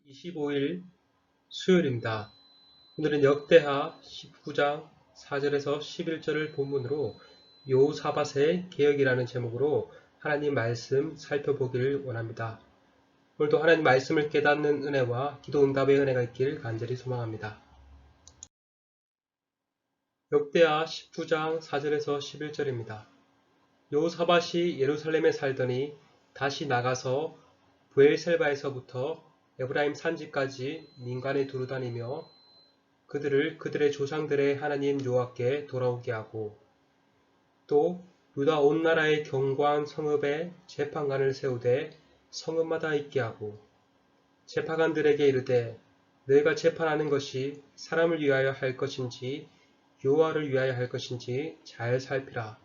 25일 수요일입니다. 오늘은 역대하 19장 4절에서 11절을 본문으로 여호사밧의 개혁이라는 제목으로 하나님 말씀 살펴보기를 원합니다. 오늘도 하나님 말씀을 깨닫는 은혜와 기도 응답의 은혜가 있길 간절히 소망합니다. 역대하 19장 4절에서 11절입니다. 여호사밧이 예루살렘에 살더니 다시 나가서 브엘셀바에서부터 에브라임 산지까지 민간에 두루다니며 그들을 그들의 조상들의 하나님 여호와께 돌아오게 하고 또 유다 온 나라의 견고한 성읍에 재판관을 세우되 성읍마다 있게 하고 재판관들에게 이르되 너희가 재판하는 것이 사람을 위하여 할 것인지 여호와를 위하여 할 것인지 잘 살피라.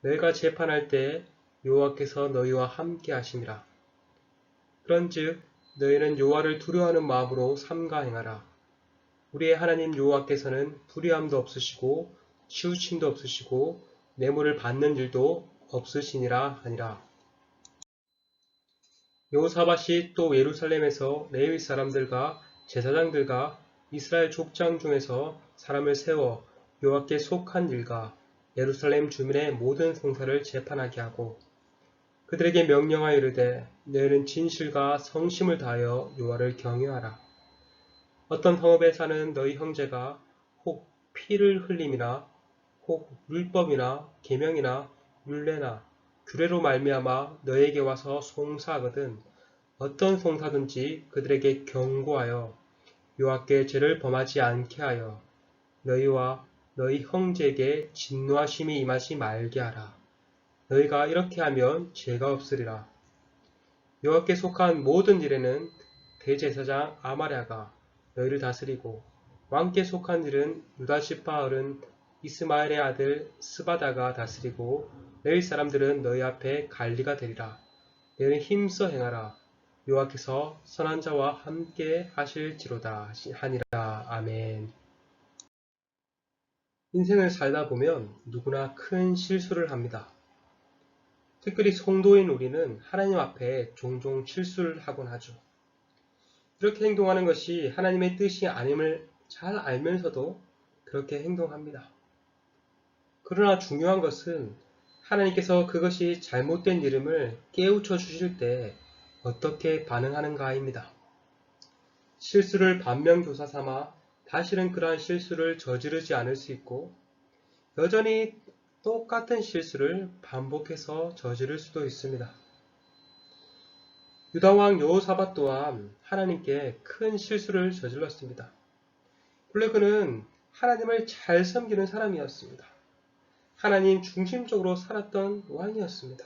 너희가 재판할 때 여호와께서 너희와 함께 하심이라. 그런즉 너희는 여호와를 두려워하는 마음으로 삼가 행하라. 우리의 하나님 여호와께서는 불의함도 없으시고 치우침도 없으시고 뇌물을 받는 일도 없으시니라 하니라. 여호사밧이 또 예루살렘에서 레위 사람들과 제사장들과 이스라엘 족장 중에서 사람을 세워 여호와께 속한 일과 예루살렘 주민의 모든 성사를 재판하게 하고 그들에게 명령하여 이르되 너희는 진실과 성심을 다하여 여호와를 경외하라. 어떤 성읍에 사는 너희 형제가 혹 피를 흘림이나 혹 율법이나 계명이나 율례나 규례로 말미암아 너희에게 와서 송사하거든 어떤 송사든지 그들에게 경고하여 여호와께 죄를 범하지 않게 하여 너희와 너희 형제에게 진노하심이 임하지 말게 하라. 너희가 이렇게 하면 죄가 없으리라. 여호와께 속한 모든 일에는 대제사장 아마랴가 너희를 다스리고 왕께 속한 일은 유다 지파 어른 이스마엘의 아들 스바다가 다스리고 레위 사람들은 너희 앞에 관리가 되리라. 너희는 힘써 행하라. 여호와께서 선한 자와 함께 하실지로다 하니라. 아멘. 인생을 살다 보면 누구나 큰 실수를 합니다. 특별히 성도인 우리는 하나님 앞에 종종 실수를 하곤 하죠. 이렇게 행동하는 것이 하나님의 뜻이 아님을 잘 알면서도 그렇게 행동합니다. 그러나 중요한 것은 하나님께서 그것이 잘못된 이름을 깨우쳐 주실 때 어떻게 반응하는가입니다. 실수를 반면교사 삼아 다시는 그러한 실수를 저지르지 않을 수 있고 여전히 똑같은 실수를 반복해서 저지를 수도 있습니다. 유다왕 여호사밧 또한 하나님께 큰 실수를 저질렀습니다. 원래 그는 하나님을 잘 섬기는 사람이었습니다. 하나님 중심적으로 살았던 왕이었습니다.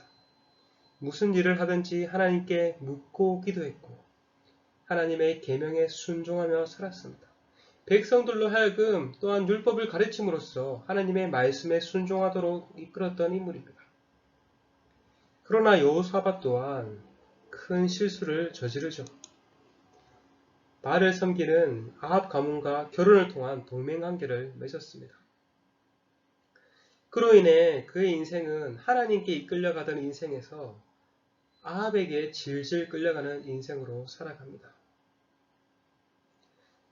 무슨 일을 하든지 하나님께 묻고 기도했고 하나님의 계명에 순종하며 살았습니다. 백성들로 하여금 또한 율법을 가르침으로써 하나님의 말씀에 순종하도록 이끌었던 인물입니다. 그러나 여호사밧 또한 큰 실수를 저지르죠. 바알을 섬기는 아합 가문과 결혼을 통한 동맹관계를 맺었습니다. 그로 인해 그의 인생은 하나님께 이끌려가던 인생에서 아합에게 질질 끌려가는 인생으로 살아갑니다.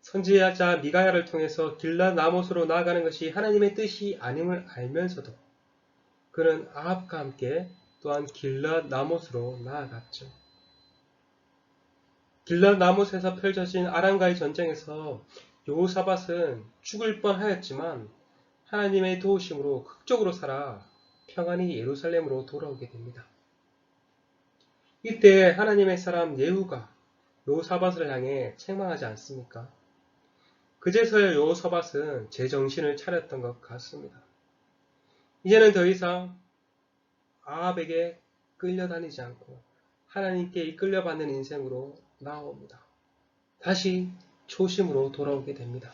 선지자 미가야를 통해서 길랏 라못으로 나아가는 것이 하나님의 뜻이 아님을 알면서도 그는 아합과 함께 또한 길랏 라못으로 나아갔죠. 길랏 라못에서 펼쳐진 아람과의 전쟁에서 여호사밧은 죽을 뻔하였지만 하나님의 도우심으로 극적으로 살아 평안히 예루살렘으로 돌아오게 됩니다. 이때 하나님의 사람 예후가 여호사밧을 향해 책망하지 않습니까? 그제서야 여호사밧은 제정신을 차렸던 것 같습니다. 이제는 더 이상 아합에게 끌려다니지 않고 하나님께 이끌려받는 인생으로 나아옵니다. 다시 초심으로 돌아오게 됩니다.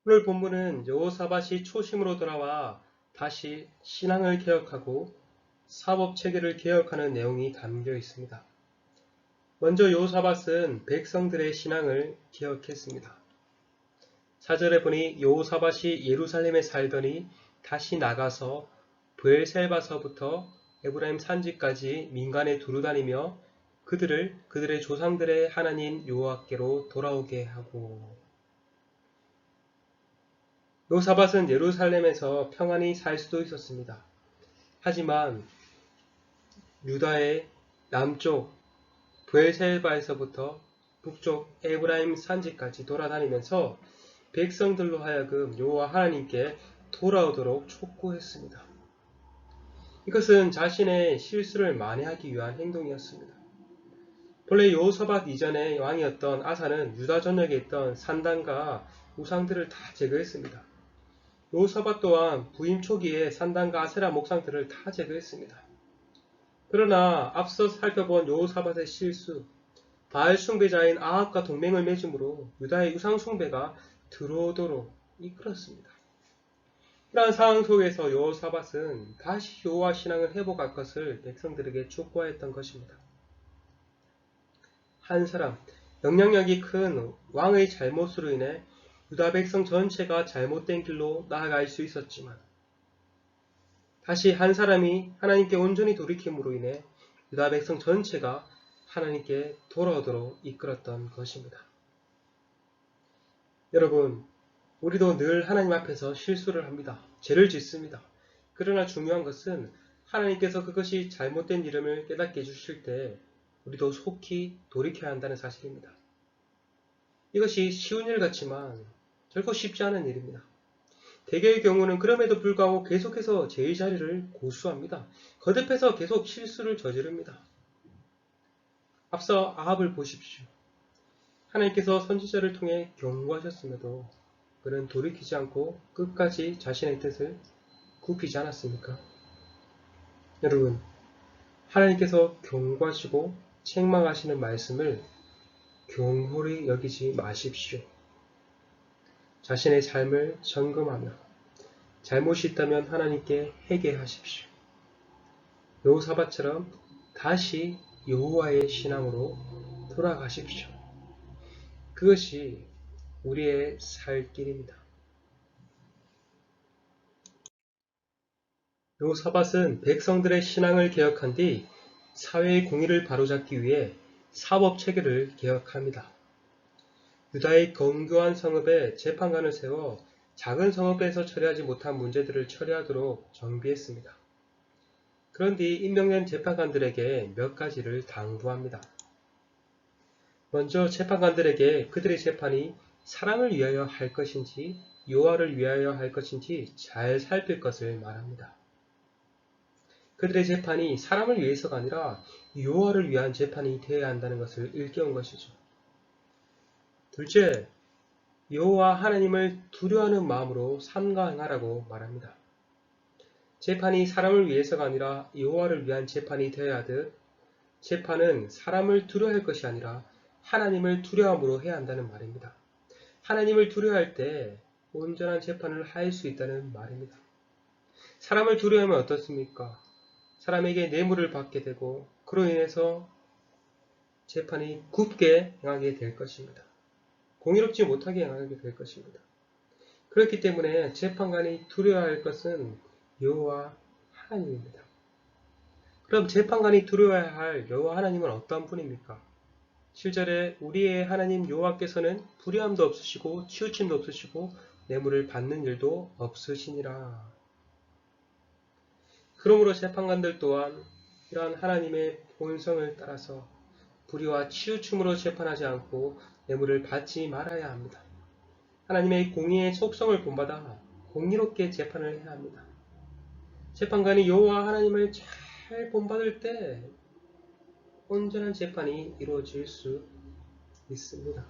오늘 본문은 여호사밧이 초심으로 돌아와 다시 신앙을 개혁하고 사법체계를 개혁하는 내용이 담겨 있습니다. 먼저 여호사밧은 백성들의 신앙을 개혁했습니다. 4절에 보니 여호사밧이 예루살렘에 살더니 다시 나가서 브엘셀바서부터 에브라임 산지까지 민간에 두루다니며 그들을 그들의 조상들의 하나님 여호와께로 돌아오게 하고. 여호사밧은 예루살렘에서 평안히 살 수도 있었습니다. 하지만 유다의 남쪽 브엘세바에서부터 북쪽 에브라임 산지까지 돌아다니면서 백성들로 하여금 여호와 하나님께 돌아오도록 촉구했습니다. 이것은 자신의 실수를 만회하기 위한 행동이었습니다. 본래 여호사밧 이전의 왕이었던 아사는 유다 전역에 있던 산당과 우상들을 다 제거했습니다. 여호사밧 또한 부임 초기에 산당과 아세라 목상들을 다 제거했습니다. 그러나 앞서 살펴본 여호사밧의 실수, 바알 숭배자인 아합과 동맹을 맺음으로 유다의 우상 숭배가 들어오도록 이끌었습니다. 이러한 상황 속에서 여호사밧은 다시 여호와 신앙을 회복할 것을 백성들에게 촉구하였던 것입니다. 한 사람, 영향력이 큰 왕의 잘못으로 인해 유다 백성 전체가 잘못된 길로 나아갈 수 있었지만 다시 한 사람이 하나님께 온전히 돌이킴으로 인해 유다 백성 전체가 하나님께 돌아오도록 이끌었던 것입니다. 여러분, 우리도 늘 하나님 앞에서 실수를 합니다. 죄를 짓습니다. 그러나 중요한 것은 하나님께서 그것이 잘못된 이름을 깨닫게 해주실 때 우리도 속히 돌이켜야 한다는 사실입니다. 이것이 쉬운 일 같지만 결코 쉽지 않은 일입니다. 대개의 경우는 그럼에도 불구하고 계속해서 제의 자리를 고수합니다. 거듭해서 계속 실수를 저지릅니다. 앞서 아합을 보십시오. 하나님께서 선지자를 통해 경고하셨음에도 그는 돌이키지 않고 끝까지 자신의 뜻을 굽히지 않았습니까? 여러분, 하나님께서 경고하시고 책망하시는 말씀을 경홀히 여기지 마십시오. 자신의 삶을 점검하며 잘못이 있다면 하나님께 회개하십시오. 여호사밧처럼 다시 여호와의 신앙으로 돌아가십시오. 그것이 우리의 살 길입니다. 여호사밧은 백성들의 신앙을 개혁한 뒤 사회의 공의를 바로잡기 위해 사법체계를 개혁합니다. 유다의 건교한 성읍에 재판관을 세워 작은 성읍에서 처리하지 못한 문제들을 처리하도록 정비했습니다. 그런 뒤 임명된 재판관들에게 몇 가지를 당부합니다. 먼저 재판관들에게 그들의 재판이 사람을 위하여 할 것인지 여호와를 위하여 할 것인지 잘 살필 것을 말합니다. 그들의 재판이 사람을 위해서가 아니라 여호와를 위한 재판이 되어야 한다는 것을 일깨운 것이죠. 둘째, 여호와 하나님을 두려워하는 마음으로 삼가 행하라고 말합니다. 재판이 사람을 위해서가 아니라 여호와를 위한 재판이 되어야 하듯 재판은 사람을 두려워할 것이 아니라 하나님을 두려움으로 해야 한다는 말입니다. 하나님을 두려워할 때 온전한 재판을 할 수 있다는 말입니다. 사람을 두려워하면 어떻습니까? 사람에게 뇌물을 받게 되고 그로 인해서 재판이 굽게 행하게 될 것입니다. 공의롭지 못하게 행하게 될 것입니다. 그렇기 때문에 재판관이 두려워할 것은 여호와 하나님입니다. 그럼 재판관이 두려워해야 할 여호와 하나님은 어떤 분입니까? 7절에 우리의 하나님 여호와께서는 불의함도 없으시고 치우침도 없으시고 뇌물을 받는 일도 없으시니라. 그러므로 재판관들 또한 이러한 하나님의 본성을 따라서 불의와 치우침으로 재판하지 않고 뇌물을 받지 말아야 합니다. 하나님의 공의의 속성을 본받아 공의롭게 재판을 해야 합니다. 재판관이 여호와 하나님을 잘 본받을 때 온전한 재판이 이루어질 수 있습니다.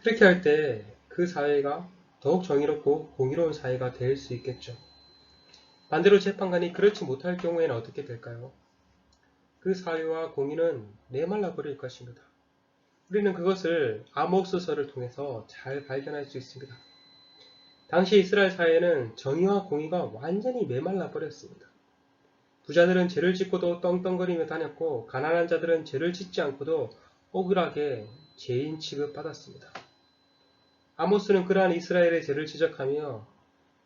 그렇게 할 때 그 사회가 더욱 정의롭고 공의로운 사회가 될 수 있겠죠. 반대로 재판관이 그렇지 못할 경우에는 어떻게 될까요? 그 사회와 공의는 메말라 버릴 것입니다. 우리는 그것을 아모스서를 통해서 잘 발견할 수 있습니다. 당시 이스라엘 사회는 정의와 공의가 완전히 메말라 버렸습니다. 부자들은 죄를 짓고도 떵떵거리며 다녔고 가난한 자들은 죄를 짓지 않고도 억울하게 죄인 취급받았습니다. 아모스는 그러한 이스라엘의 죄를 지적하며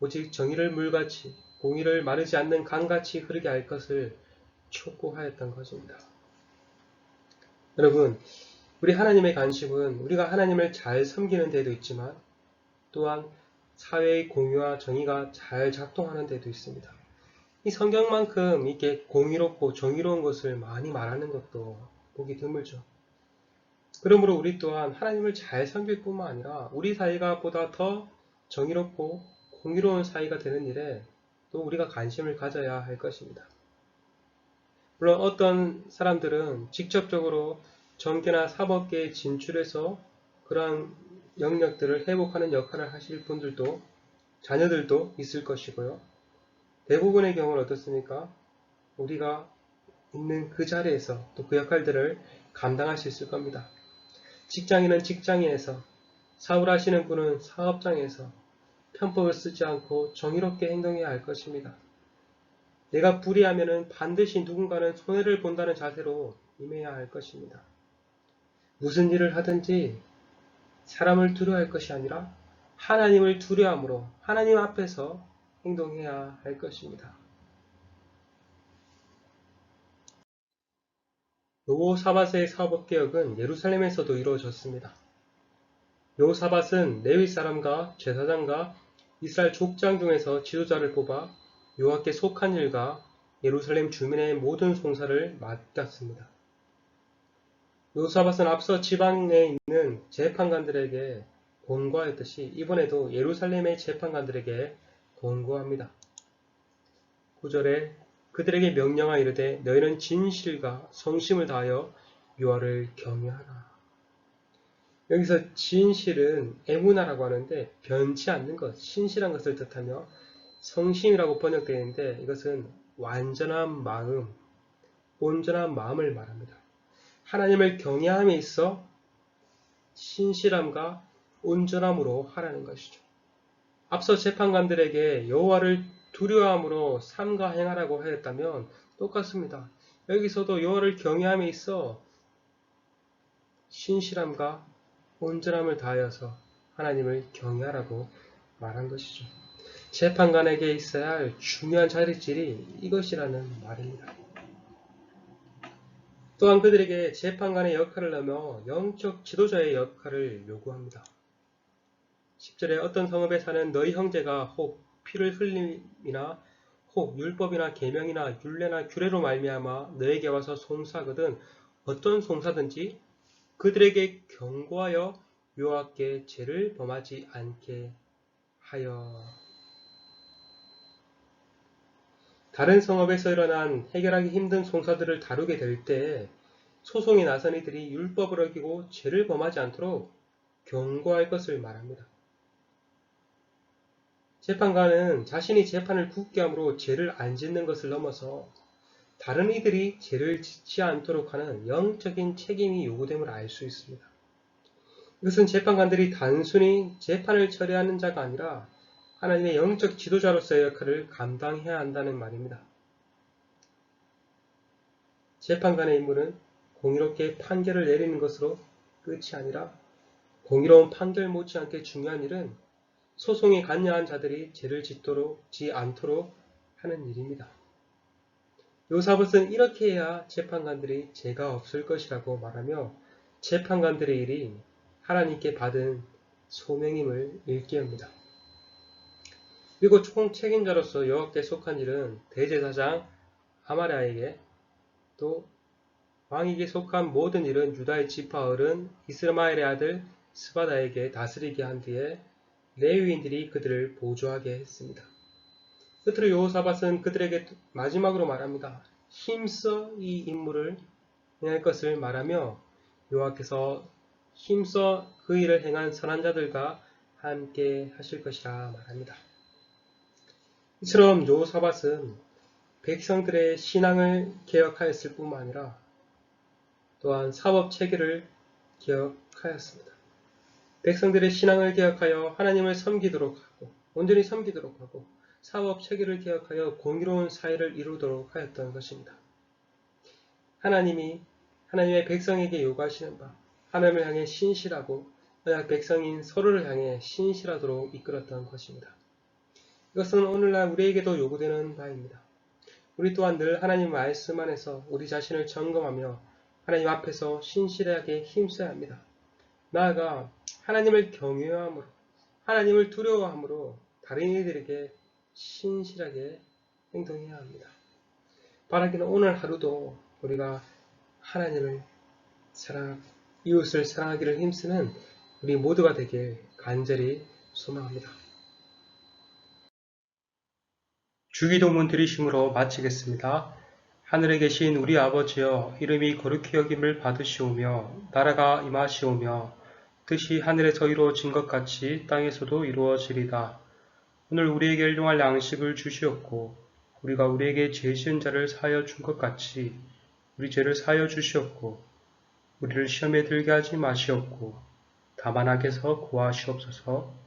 오직 정의를 물같이 공의를 마르지 않는 강같이 흐르게 할 것을 촉구하였던 것입니다. 여러분, 우리 하나님의 관심은 우리가 하나님을 잘 섬기는 데도 있지만 또한 사회의 공유와 정의가 잘 작동하는 데도 있습니다. 이 성경만큼 이렇게 공의롭고 정의로운 것을 많이 말하는 것도 보기 드물죠. 그러므로 우리 또한 하나님을 잘 섬길 뿐만 아니라 우리 사이가 보다 더 정의롭고 공의로운 사이가 되는 일에 또 우리가 관심을 가져야 할 것입니다. 물론 어떤 사람들은 직접적으로 정계나 사법계에 진출해서 그러한 영역들을 회복하는 역할을 하실 분들도 자녀들도 있을 것이고요. 대부분의 경우는 어떻습니까? 우리가 있는 그 자리에서 또 그 역할들을 감당할 수 있을 겁니다. 직장인은 직장인에서, 사업하시는 분은 사업장에서 편법을 쓰지 않고 정의롭게 행동해야 할 것입니다. 내가 불의하면 반드시 누군가는 손해를 본다는 자세로 임해야 할 것입니다. 무슨 일을 하든지 사람을 두려워할 것이 아니라 하나님을 두려움으로 하나님 앞에서 행동해야 할 것입니다. 여호사밧의 사법개혁은 예루살렘에서도 이루어졌습니다. 여호사밧은 레위 사람과 제사장과 이스라엘 족장 중에서 지도자를 뽑아 여호와께 속한 일과 예루살렘 주민의 모든 송사를 맡겼습니다. 여호사밧은 앞서 지방에 있는 재판관들에게 권고하였듯이 이번에도 예루살렘의 재판관들에게 권고합니다. 9절에 그들에게 명령하 이르되 너희는 진실과 성심을 다하여 여호와를 경외하라. 여기서 진실은 에무나라고 하는데 변치 않는 것, 신실한 것을 뜻하며 성심이라고 번역되어 있는데 이것은 완전한 마음, 온전한 마음을 말합니다. 하나님을 경외함에 있어 신실함과 온전함으로 하라는 것이죠. 앞서 재판관들에게 여호와를 두려워함으로 삼가 행하라고 하였다면 똑같습니다. 여기서도 여호와를 경외함에 있어 신실함과 온전함을 다하여서 하나님을 경외하라고 말한 것이죠. 재판관에게 있어야 할 중요한 자질이 이것이라는 말입니다. 또한 그들에게 재판관의 역할을 넘어 영적 지도자의 역할을 요구합니다. 10절에 어떤 성읍에 사는 너희 형제가 혹 피를 흘림이나 혹 율법이나 계명이나 율례나 규례로 말미암아 너에게 와서 송사하거든 어떤 송사든지 그들에게 경고하여 여호와께 죄를 범하지 않게 하여. 다른 성읍에서 일어난 해결하기 힘든 송사들을 다루게 될 때 소송에 나선 이들이 율법을 어기고 죄를 범하지 않도록 경고할 것을 말합니다. 재판관은 자신이 재판을 굳게 함으로 죄를 안 짓는 것을 넘어서 다른 이들이 죄를 짓지 않도록 하는 영적인 책임이 요구됨을 알 수 있습니다. 이것은 재판관들이 단순히 재판을 처리하는 자가 아니라 하나님의 영적 지도자로서의 역할을 감당해야 한다는 말입니다. 재판관의 임무는 공의롭게 판결을 내리는 것으로 끝이 아니라 공의로운 판결 못지않게 중요한 일은 소송에 관여한 자들이 죄를 짓지 않도록 하는 일입니다. 요사밧은 이렇게 해야 재판관들이 죄가 없을 것이라고 말하며 재판관들의 일이 하나님께 받은 소명임을 일깨웁니다. 그리고 총책임자로서 여호와께 속한 일은 대제사장 아마랴에게 또 왕에게 속한 모든 일은 유다의 지파 어른 이스마엘의 아들 스바다에게 다스리게 한 뒤에 레위인들이 그들을 보조하게 했습니다. 끝으로 여호사밧은 그들에게 마지막으로 말합니다. 힘써 이 임무를 행할 것을 말하며 여호와께서 힘써 그 일을 행한 선한 자들과 함께 하실 것이라 말합니다. 이처럼 여호사밧은 백성들의 신앙을 개혁하였을 뿐만 아니라 또한 사법 체계를 개혁하였습니다. 백성들의 신앙을 개혁하여 하나님을 섬기도록 하고 온전히 섬기도록 하고 사법 체계를 개혁하여 공의로운 사회를 이루도록 하였던 것입니다. 하나님이 하나님의 백성에게 요구하시는 바 하나님을 향해 신실하고 언약 백성인 서로를 향해 신실하도록 이끌었던 것입니다. 이것은 오늘날 우리에게도 요구되는 바입니다. 우리 또한 늘 하나님 말씀 안에서 우리 자신을 점검하며 하나님 앞에서 신실하게 힘써야 합니다. 나아가 하나님을 경외함으로, 하나님을 두려워함으로 다른 이들에게 신실하게 행동해야 합니다. 바라기는 오늘 하루도 우리가 하나님을 이웃을 사랑하기를 힘쓰는 우리 모두가 되길 간절히 소망합니다. 주기도문 드리심으로 마치겠습니다. 하늘에 계신 우리 아버지여, 이름이 거룩히 여김을 받으시오며 나라가 임하시오며 뜻이 하늘에서 이루어진 것 같이 땅에서도 이루어지리다. 오늘 우리에게 일용할 양식을 주시옵고 우리가 우리에게 죄 지은 자를 사하여 준 것 같이 우리 죄를 사하여 주시옵고 우리를 시험에 들게 하지 마시옵고 다만 악에서 구하시옵소서.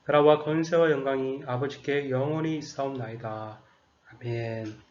나라와 권세와 영광이 아버지께 영원히 있사옵나이다. 아멘.